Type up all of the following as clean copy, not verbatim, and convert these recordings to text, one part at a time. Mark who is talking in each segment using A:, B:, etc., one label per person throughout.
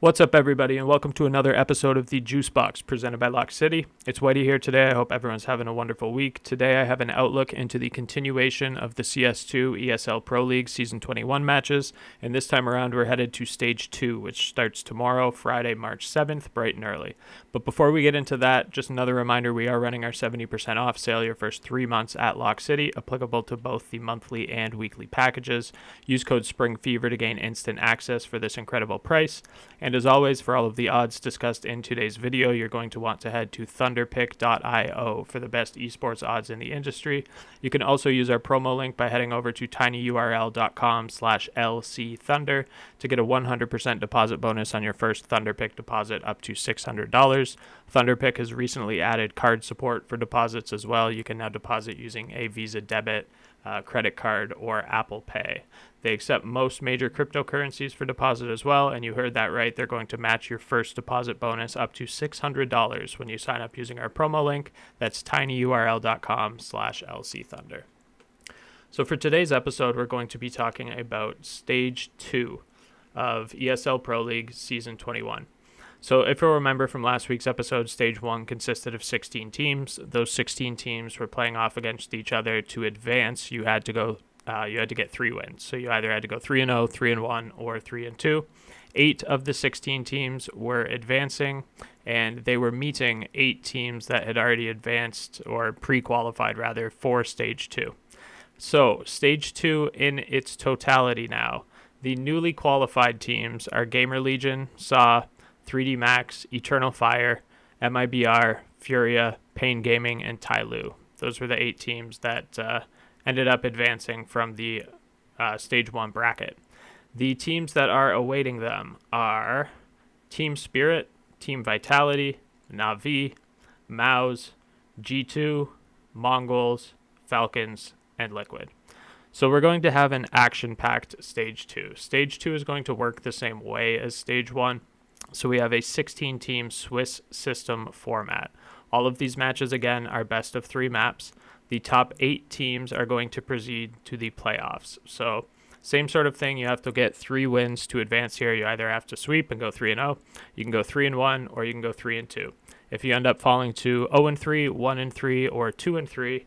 A: What's up, everybody, and welcome to another episode of the JuiceBox presented by Lock City. It's Wighty here today. I hope everyone's having a wonderful week. Today I have an outlook into the continuation of the CS2 ESL Pro League Season 21 matches, and this time around we're headed to Stage 2, which starts tomorrow, Friday, March 7th, bright and early. But before we get into that, just another reminder, we are running our 70% off sale your first 3 months at Lock City, applicable to both the monthly and weekly packages. Use code SPRINGFEVER to gain instant access for this incredible price. And as always, for all of the odds discussed in today's video, you're going to want to head to thunderpick.io for the best esports odds in the industry. You can also use our promo link by heading over to tinyurl.com/lcthunder to get a 100% deposit bonus on your first Thunderpick deposit up to $600. Thunderpick has recently added card support for deposits as well. You can now deposit using a Visa debit, credit card, or Apple Pay. They accept most major cryptocurrencies for deposit as well, and you heard that right. They're going to match your first deposit bonus up to $600 when you sign up using our promo link. That's tinyurl.com/lcthunder. So for today's episode, we're going to be talking about Stage 2 of ESL Pro League Season 21. So if you'll remember from last week's episode, Stage 1 consisted of 16 teams. Those 16 teams were playing off against each other. To advance, you had to get 3 wins. So you either had to go 3-0, 3-1, or 3-2. 8 of the 16 teams were advancing, and they were meeting 8 teams that had already advanced, or pre-qualified rather, for Stage 2. So Stage 2 in its totality now. The newly qualified teams are GamerLegion, SAW, 3D Max, Eternal Fire, MiBR, FURIA, Pain Gaming, and TYLOO. Those were the 8 teams that ended up advancing from the Stage 1 bracket. The teams that are awaiting them are Team Spirit, Team Vitality, Navi, MOUZ, G2, MongolZ, Falcons, and Liquid. So we're going to have an action-packed Stage 2. Stage 2 is going to work the same way as Stage 1. So we have a 16-team Swiss system format. All of these matches, again, are best of 3 maps. The top 8 teams are going to proceed to the playoffs. So same sort of thing. You have to get 3 wins to advance here. You either have to sweep and go 3-0. You can go 3-1, or you can go 3-2. If you end up falling to 0-3, 1-3, or 2-3,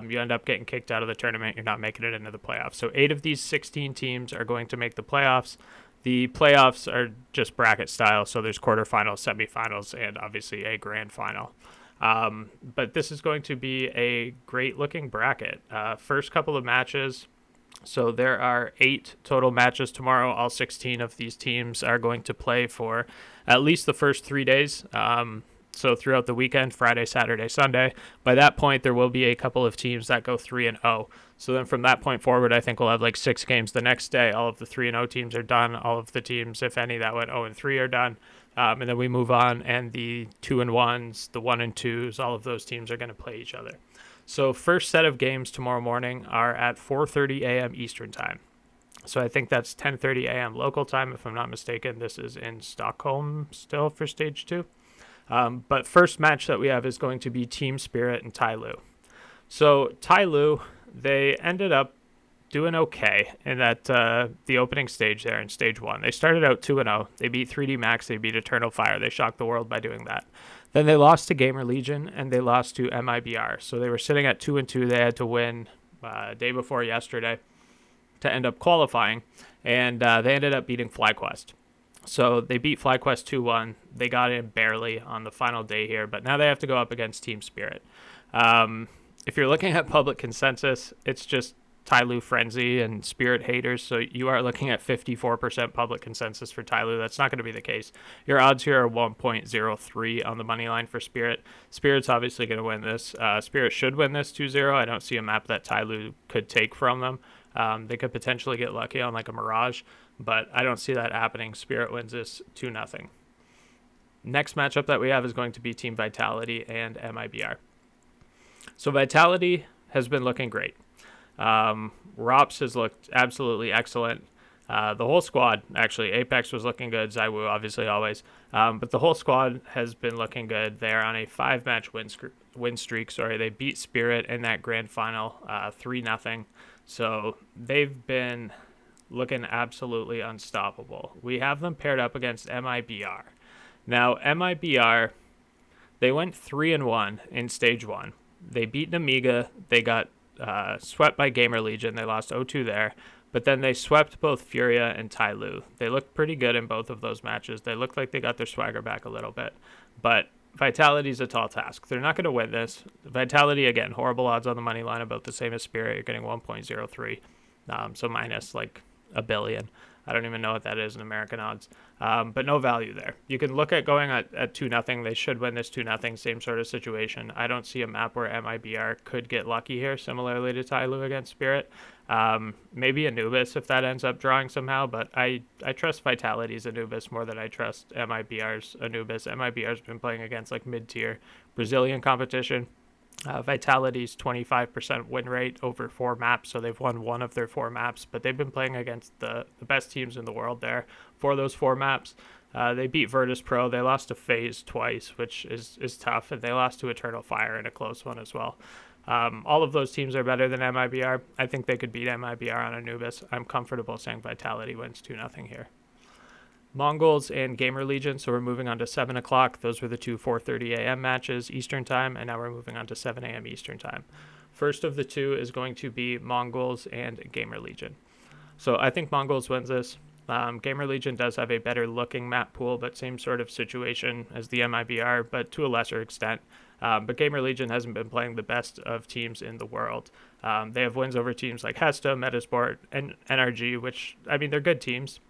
A: you end up getting kicked out of the tournament. You're not making it into the playoffs. So 8 of these 16 teams are going to make the playoffs. The playoffs are just bracket style, so there's quarterfinals, semifinals, and obviously a grand final. But this is going to be a great-looking bracket. First couple of matches, so there are 8 total matches tomorrow. All 16 of these teams are going to play for at least the first 3 days. So throughout the weekend, Friday, Saturday, Sunday. By that point, there will be a couple of teams that go 3-0. So then from that point forward, I think we'll have like 6 games the next day. All of the 3-0 teams are done. All of the teams, if any, that went 0-3 are done. And then we move on, and the 2-1s, the 1-2s, all of those teams are going to play each other. So first set of games tomorrow morning are at 4:30 a.m. Eastern time. So I think that's 10:30 a.m. local time, if I'm not mistaken. This is in Stockholm still for Stage 2. But first match that we have is going to be Team Spirit and TYLOO. So TYLOO, they ended up doing okay in that the opening stage there in Stage 1. They started out 2-0. They beat 3D Max. They beat Eternal Fire. They shocked the world by doing that. Then they lost to GamerLegion, and they lost to MiBR. So they were sitting at 2-2. They had to win day before yesterday to end up qualifying, and they ended up beating FlyQuest. So they beat FlyQuest 2-1. They got in barely on the final day here, but now they have to go up against Team Spirit. If you're looking at public consensus, it's just TYLOO frenzy and Spirit haters, so you are looking at 54% public consensus for TYLOO. That's not going to be the case. Your odds here are 1.03 on the money line for Spirit. Spirit's obviously going to win this. Spirit should win this 2-0. I don't see a map that TYLOO could take from them. They could potentially get lucky on like a Mirage, but I don't see that happening. Spirit wins this 2-0. Next matchup that we have is going to be Team Vitality and MiBR. So Vitality has been looking great. Rops has looked absolutely excellent. The whole squad, actually, Apex was looking good. ZywOo, obviously, always. But the whole squad has been looking good. They're on a 5-match win streak. They beat Spirit in that grand final 3-0. So they've been looking absolutely unstoppable. We have them paired up against MiBR. Now, MiBR, they went 3-1 in stage 1. They beat Amiga. They got swept by GamerLegion. They lost 0-2 there. But then they swept both FURIA and TYLOO. They looked pretty good in both of those matches. They looked like they got their swagger back a little bit. But Vitality's a tall task. They're not going to win this. Vitality, again, horrible odds on the money line, about the same as Spirit. You're getting 1.03, so minus like a billion. I don't even know what that is in American odds, but no value there. You can look at going at 2-0. They should win this 2-0, same sort of situation. I don't see a map where MiBR could get lucky here, similarly to TYLOO against Spirit. Maybe Anubis if that ends up drawing somehow, but I trust Vitality's Anubis more than I trust MiBR's Anubis. MiBR's been playing against like mid-tier Brazilian competition. Vitality's 25% win rate over 4 maps, so they've won 1 of their 4 maps, but they've been playing against the best teams in the world there for those 4 maps. They beat Virtus Pro. They lost to FaZe twice, which is tough, and they lost to Eternal Fire in a close one as well. All of those teams are better than MiBR. I think they could beat MiBR on Anubis. I'm comfortable saying Vitality wins 2-0 here. MongolZ and GamerLegion, so we're moving on to 7 o'clock. Those were the two 4:30 a.m. matches Eastern Time, and now we're moving on to 7 a.m. Eastern Time. First of the two is going to be MongolZ and GamerLegion. So I think MongolZ wins this. GamerLegion does have a better looking map pool, but same sort of situation as the MiBR, but to a lesser extent. But GamerLegion hasn't been playing the best of teams in the world. They have wins over teams like Hesta, Metasport, and NRG, which, I mean, they're good teams.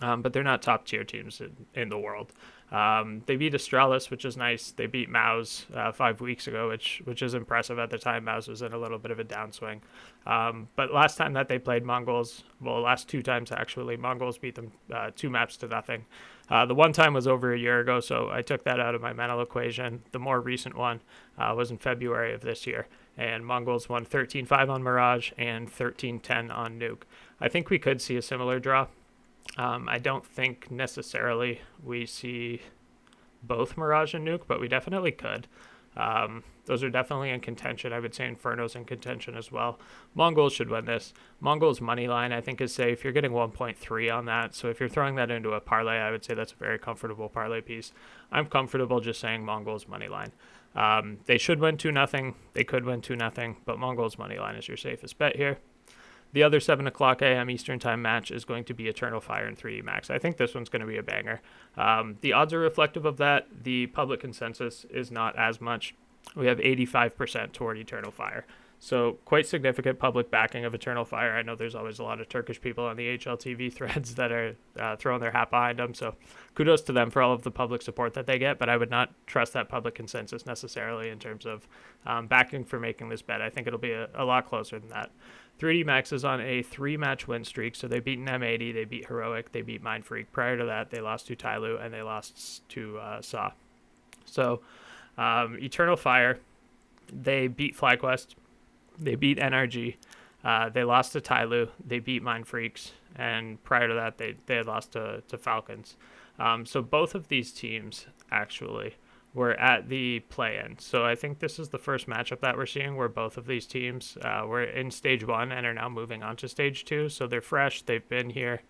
A: But they're not top tier teams in the world. They beat Astralis, which is nice. They beat MOUZ 5 weeks ago, which is impressive. At the time, MOUZ was in a little bit of a downswing. But last time that they played MongolZ, well, last 2 times actually, MongolZ beat them 2 maps to nothing. The one time was over a year ago, so I took that out of my mental equation. The more recent one was in February of this year, and MongolZ won 13-5 on Mirage and 13-10 on Nuke. I think we could see a similar draw. I don't think necessarily we see both Mirage and Nuke, but we definitely could. Those are definitely in contention. I would say Inferno's in contention as well. MongolZ should win this. MongolZ money line, I think, is safe. You're getting 1.3 on that. So if you're throwing that into a parlay, I would say that's a very comfortable parlay piece. I'm comfortable just saying MongolZ money line. They should win 2-0. They could win 2-0, but MongolZ money line is your safest bet here. The other 7 o'clock a.m. Eastern Time match is going to be Eternal Fire and 3D Max. I think this one's going to be a banger. The odds are reflective of that. The public consensus is not as much. We have 85% toward Eternal Fire. So quite significant public backing of Eternal Fire. I know there's always a lot of Turkish people on the HLTV threads that are throwing their hat behind them. So kudos to them for all of the public support that they get, but I would not trust that public consensus necessarily in terms of backing for making this bet. I think it'll be a lot closer than that. 3D Max is on a 3-match win streak, so they beat an M80, they beat Heroic, they beat Mindfreak. Prior to that, they lost to TYLOO, and they lost to SAW. So Eternal Fire, they beat FlyQuest, they beat NRG, they lost to TYLOO, they beat Mindfreaks, and prior to that, they had lost to Falcons. So both of these teams, actually, were at the play-in. So I think this is the first matchup that we're seeing where both of these teams were in Stage 1 and are now moving on to Stage 2. So they're fresh. They've been here.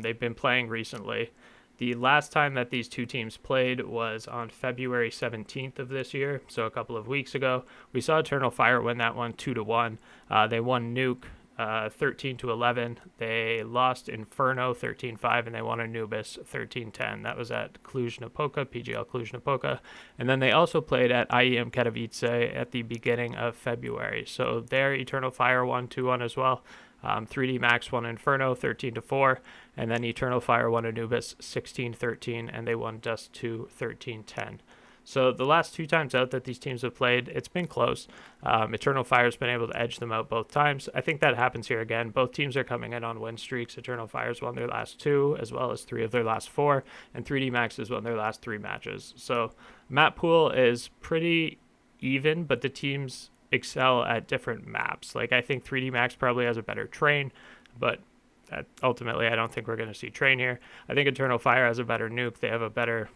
A: They've been playing recently. The last time that these two teams played was on February 17th of this year, so a couple of weeks ago. We saw Eternal Fire win that one 2-1. They won Nuke 13-11. They lost Inferno 13-5, and they won Anubis 13-10. That was at Cluj-Napoca, PGL Cluj-Napoca. And then they also played at IEM Katowice at the beginning of February. So there, Eternal Fire won 2-1 as well. 3D Max won Inferno 13-4, and then Eternal Fire won Anubis 16-13, and they won Dust 2 13-10. So the last 2 times out that these teams have played, it's been close. Eternal Fire's been able to edge them out both times. I think that happens here again. Both teams are coming in on win streaks. Eternal Fire's won their last 2, as well as 3 of their last 4, and 3D Max has won their last 3 matches. So map pool is pretty even, but the teams excel at different maps. Like, I think 3D Max probably has a better train, but ultimately I don't think we're going to see train here. I think Eternal Fire has a better Nuke. They have a better,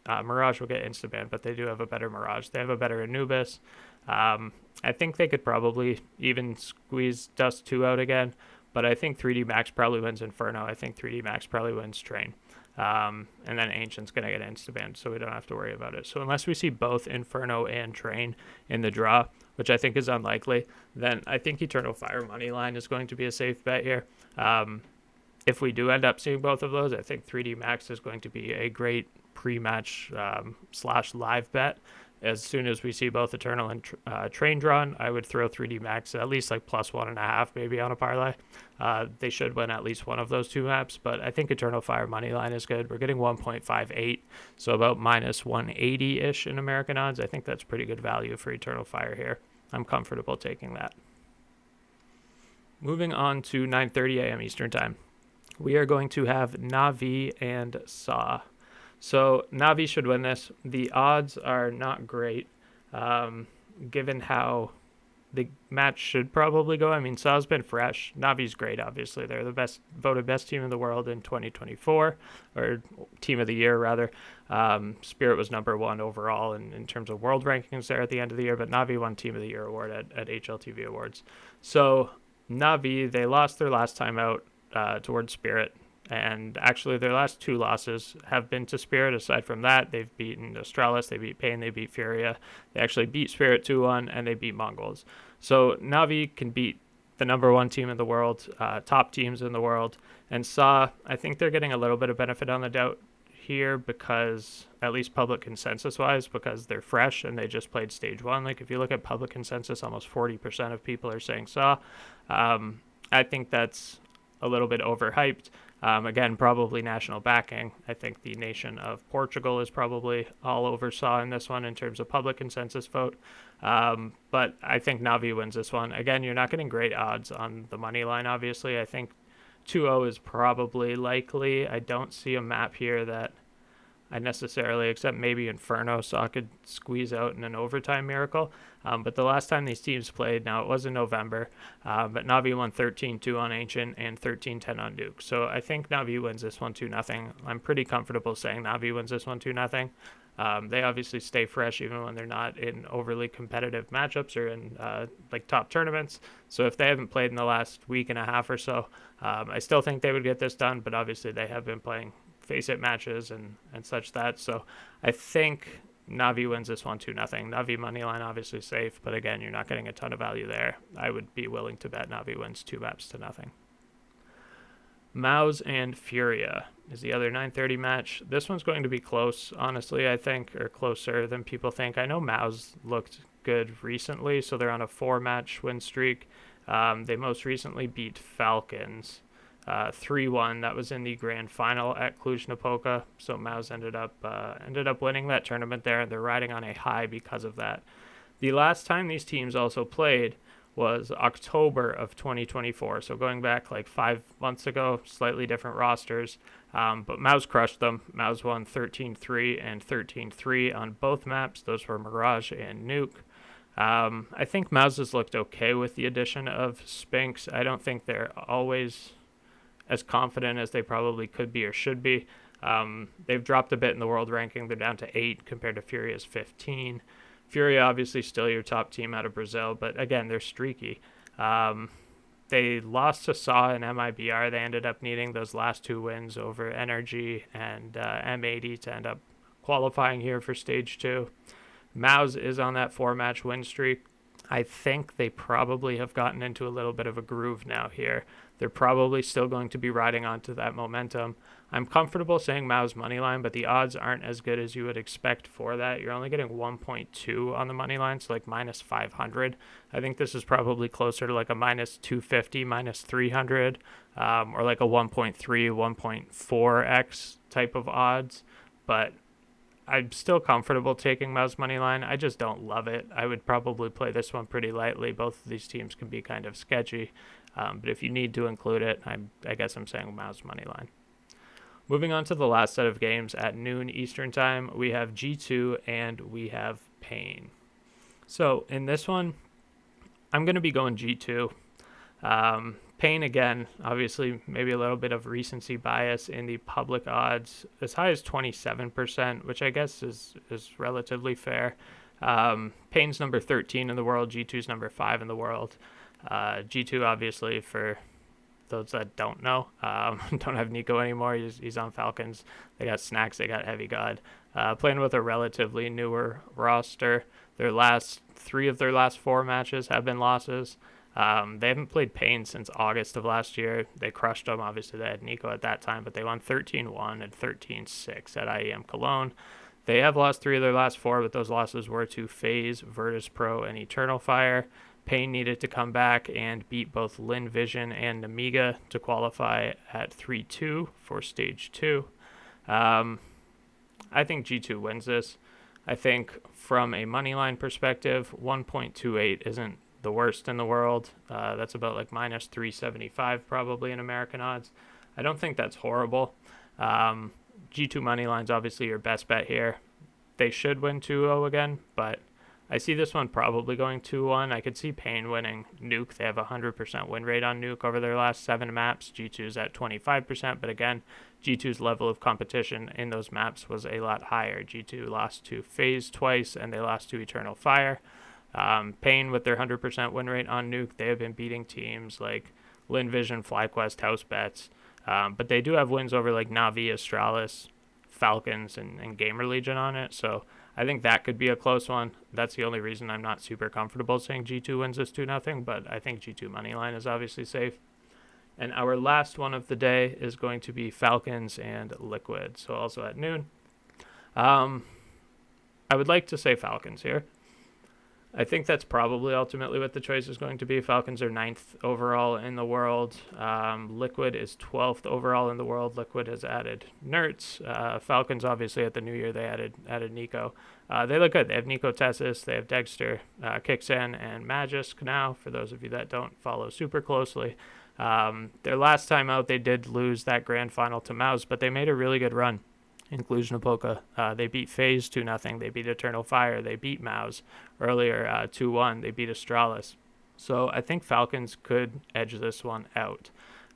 A: Mirage will get insta-banned, but they do have a better Mirage. They have a better Anubis. I think they could probably even squeeze Dust 2 out again, but I think 3D Max probably wins Inferno. I think 3D Max probably wins Train. And then Ancient's going to get insta-banned, so we don't have to worry about it. So unless we see both Inferno and Train in the draw, which I think is unlikely, then I think Eternal Fire Moneyline is going to be a safe bet here. If we do end up seeing both of those, I think 3D Max is going to be a great pre-match / live bet. As soon as we see both Eternal and Train drawn, I would throw 3D Max at least like +1.5 maybe on a parlay. They should win at least one of those two maps, but I think Eternal Fire Moneyline is good. We're getting 1.58, so about -180-ish in American odds. I think that's pretty good value for Eternal Fire here. I'm comfortable taking that. Moving on to 9:30 a.m. Eastern Time. We are going to have Na'Vi and Saw. So Na'Vi should win this. The odds are not great, given how the match should probably go. I mean, Saw's been fresh. Na'Vi's great, obviously. They're the voted best team in the world in 2024, or team of the year, rather. Spirit was #1 overall in terms of world rankings there at the end of the year, but Na'Vi won Team of the Year award at HLTV Awards. So Na'Vi, they lost their last time out towards Spirit. And actually, their last 2 losses have been to Spirit. Aside from that, they've beaten Astralis, they beat Pain, they beat FURIA. They actually beat Spirit 2-1, and they beat MongolZ. So Na'Vi can beat the #1 team in the world, top teams in the world. And Saw, I think they're getting a little bit of benefit on the doubt here because, at least public consensus-wise, because they're fresh and they just played Stage 1. Like, if you look at public consensus, almost 40% of people are saying Saw. I think that's a little bit overhyped. Again, probably national backing. I think the nation of Portugal is probably all over Saw in this one in terms of public consensus vote. But I think Na'Vi wins this one. Again, you're not getting great odds on the money line, obviously. I think 2-0 is probably likely. I don't see a map here that I necessarily, except maybe Inferno, Saw could squeeze out in an overtime miracle. But the last time these teams played, now it was in November, but Na'Vi won 13-2 on Ancient and 13-10 on Duke. So I think Na'Vi wins this one 2-0. I'm pretty comfortable saying Na'Vi wins this one 2-0. They obviously stay fresh even when they're not in overly competitive matchups or in like top tournaments. So if they haven't played in the last week and a half or so, I still think they would get this done. But obviously they have been playing face-it matches and such that. So I think Na'Vi wins this one 2-0. Na'Vi moneyline obviously safe, but again, you're not getting a ton of value there. I would be willing to bet Na'Vi wins 2-0. MOUZ and FURIA is the other 9:30 match. This one's going to be close, honestly, I think, or closer than people think. I know MOUZ looked good recently, so they're on a 4-match win streak. They most recently beat Falcons 3-1. That was in the grand final at Cluj-Napoca. So MOUZ ended up winning that tournament there, and they're riding on a high because of that. The last time these teams also played was October of 2024. So going back like 5 months ago, slightly different rosters. But MOUZ crushed them. MOUZ won 13-3 and 13-3 on both maps. Those were Mirage and Nuke. I think MOUZ has looked okay with the addition of Spinks. I don't think they're always as confident as they probably could be or should be. They've dropped a bit in the world ranking. They're down to 8 compared to FURIA's 15. FURIA obviously still your top team out of Brazil, but again, they're streaky. They lost to SAW and MiBR. They ended up needing those last 2 wins over NRG and M80 to end up qualifying here for Stage 2. MOUZ is on that 4-match win streak. I think they probably have gotten into a little bit of a groove now here. They're probably still going to be riding onto that momentum. I'm comfortable saying MOUZ moneyline, but the odds aren't as good as you would expect for that. You're only getting 1.2 on the moneyline, so like -500. I think this is probably closer to like a -250, -300, or like a 1.3, 1.4x type of odds. But I'm still comfortable taking MOUZ moneyline. I just don't love it. I would probably play this one pretty lightly. Both of these teams can be kind of sketchy. But if you need to include it, I guess I'm saying MOUZ moneyline. Moving on to the last set of games at noon Eastern Time, we have G2 and we have Pain. So in this one, I'm going to be going G2. Pain, again, obviously maybe a little bit of recency bias in the public odds, as high as 27%, which I guess is relatively fair. Pain's number 13 in the world, G2's number 5 in the world. G2 obviously for those that don't know, don't have Nico anymore. He's on Falcons. They got Snacks. They got Heavy God. Playing with a relatively newer roster. Three of their last 4 matches have been losses. They haven't played Pain since August of last year. They crushed them. Obviously, they had Nico at that time, but they won 13-1 and 13-6 at IEM Cologne. They have lost 3 of their last 4, but those losses were to FaZe, Virtus Pro, and Eternal Fire. Pain needed to come back and beat both Lin Vision and Namiga to qualify at 3-2 for Stage 2. I think G2 wins this. I think from a moneyline perspective, 1.28 isn't the worst in the world. That's about like minus 375 probably in American odds. I don't think that's horrible. G2 moneyline's obviously your best bet here. They should win 2-0 again, but I see this one probably going 2-1. I could see Pain winning Nuke. They have a 100% win rate on Nuke over their last 7 maps. G2's at 25%, but again, G2's level of competition in those maps was a lot higher. G2 lost to FaZe twice, and they lost to Eternal Fire. Pain, with their 100% win rate on Nuke, they have been beating teams like Lin Vision, FlyQuest, HouseBets, but they do have wins over like Na'Vi, Astralis, Falcons, and GamerLegion on it, so I think that could be a close one. That's the only reason I'm not super comfortable saying G2 wins this 2-0, but I think G2 moneyline is obviously safe. And our last one of the day is going to be Falcons and Liquid, so also at noon. I would like to say Falcons here. I think that's probably ultimately what the choice is going to be. Falcons are 9th overall in the world. Liquid is 12th overall in the world. Liquid has added Nerds. Falcons, obviously, at the new year, they added Nico. They look good. They have Nico Tessis. They have Dexter, Kixen, and Magisk now, for those of you that don't follow super closely. Their last time out, they did lose that grand final to MOUZ, but they made a really good run. Inclusion Apoca. They beat FaZe 2-0. They beat Eternal Fire. They beat MOUZ earlier 2-1. They beat Astralis. So I think Falcons could edge this one out.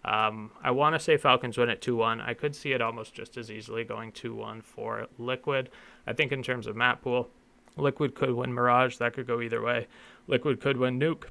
A: I want to say Falcons win at 2-1. I could see it almost just as easily going 2-1 for Liquid. I think in terms of map pool, Liquid could win Mirage. That could go either way. Liquid could win Nuke.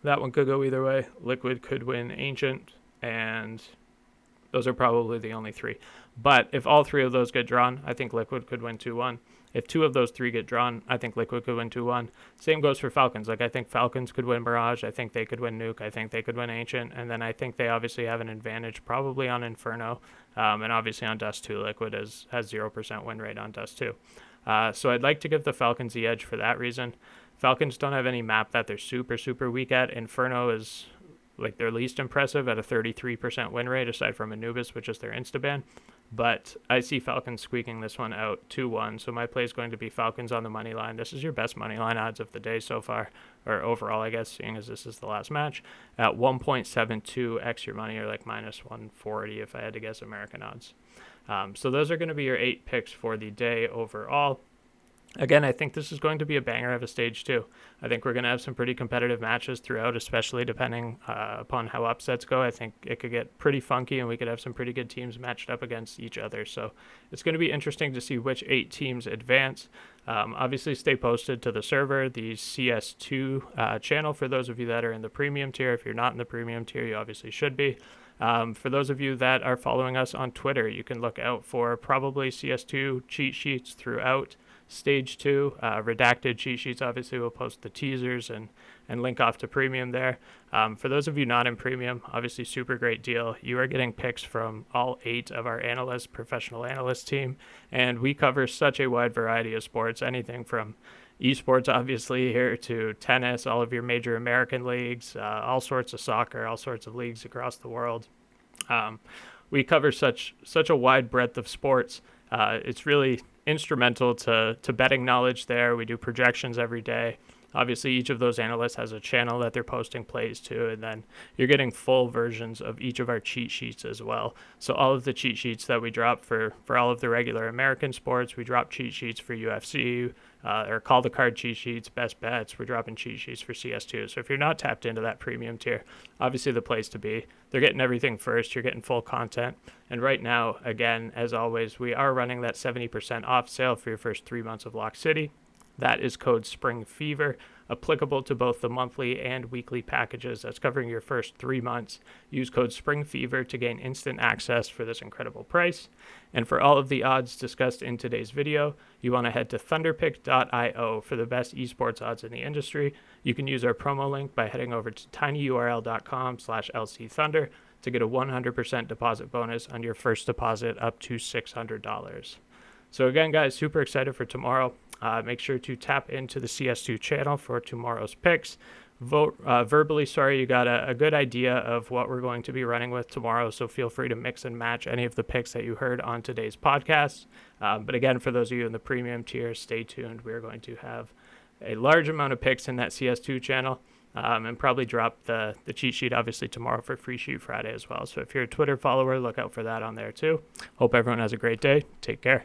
A: That one could go either way. Liquid could win Ancient, and those are probably the only 3. But if all 3 of those get drawn, I think Liquid could win 2-1. If 2 of those 3 get drawn, I think Liquid could win 2-1. Same goes for Falcons. Like, I think Falcons could win Mirage. I think they could win Nuke. I think they could win Ancient. And then I think they obviously have an advantage probably on Inferno. And obviously on Dust 2, Liquid has 0% win rate on Dust 2. So I'd like to give the Falcons the edge for that reason. Falcons don't have any map that they're super, super weak at. Inferno is like their least impressive at a 33% win rate, aside from Anubis, which is their instaban. But I see Falcons squeaking this one out 2-1. So my play is going to be Falcons on the money line. This is your best money line odds of the day so far, or overall, I guess, seeing as this is the last match, at 1.72x your money, or like minus 140 if I had to guess American odds. So those are going to be your 8 picks for the day overall. Again, I think this is going to be a banger of a stage 2. I think we're going to have some pretty competitive matches throughout, especially depending upon how upsets go. I think it could get pretty funky, and we could have some pretty good teams matched up against each other. So it's going to be interesting to see which 8 teams advance. Obviously, stay posted to the server, the CS2 channel, for those of you that are in the premium tier. If you're not in the premium tier, you obviously should be. For those of you that are following us on Twitter, you can look out for probably CS2 cheat sheets throughout Stage 2, redacted cheat sheets. Obviously, we'll post the teasers and link off to premium there. For those of you not in premium, obviously super great deal. You are getting picks from all 8 of our analysts, professional analyst team, and we cover such a wide variety of sports, anything from esports, obviously, here to tennis, all of your major American leagues, all sorts of soccer, all sorts of leagues across the world. We cover such a wide breadth of sports. It's really instrumental to betting knowledge there. We do projections every day. Obviously, each of those analysts has a channel that they're posting plays to, and then you're getting full versions of each of our cheat sheets as well. So all of the cheat sheets that we drop for all of the regular American sports, we drop cheat sheets for UFC, or call the card cheat sheets, best bets. We're dropping cheat sheets for CS2. So if you're not tapped into that premium tier, obviously the place to be. They're getting everything first. You're getting full content. And right now, again, as always, we are running that 70% off sale for your first 3 months of Lock City. That is code SPRINGFEVER. applicable to both the monthly and weekly packages. That's covering your first 3 months. Use code SPRINGFEVER to gain instant access for this incredible price. And for all of the odds discussed in today's video, you want to head to thunderpick.io for the best esports odds in the industry. You can use our promo link by heading over to tinyurl.com/lcthunder to get a 100% deposit bonus on your first deposit up to $600. So again, guys, super excited for tomorrow. Make sure to tap into the CS2 channel for tomorrow's picks. Vote verbally. You got a good idea of what we're going to be running with tomorrow, so feel free to mix and match any of the picks that you heard on today's podcast. But again, for those of you in the premium tier, stay tuned. We're going to have a large amount of picks in that CS2 channel, and probably drop the cheat sheet obviously tomorrow for Free Sheet Friday as well. So if you're a Twitter follower, look out for that on there too. Hope everyone has a great day. Take care.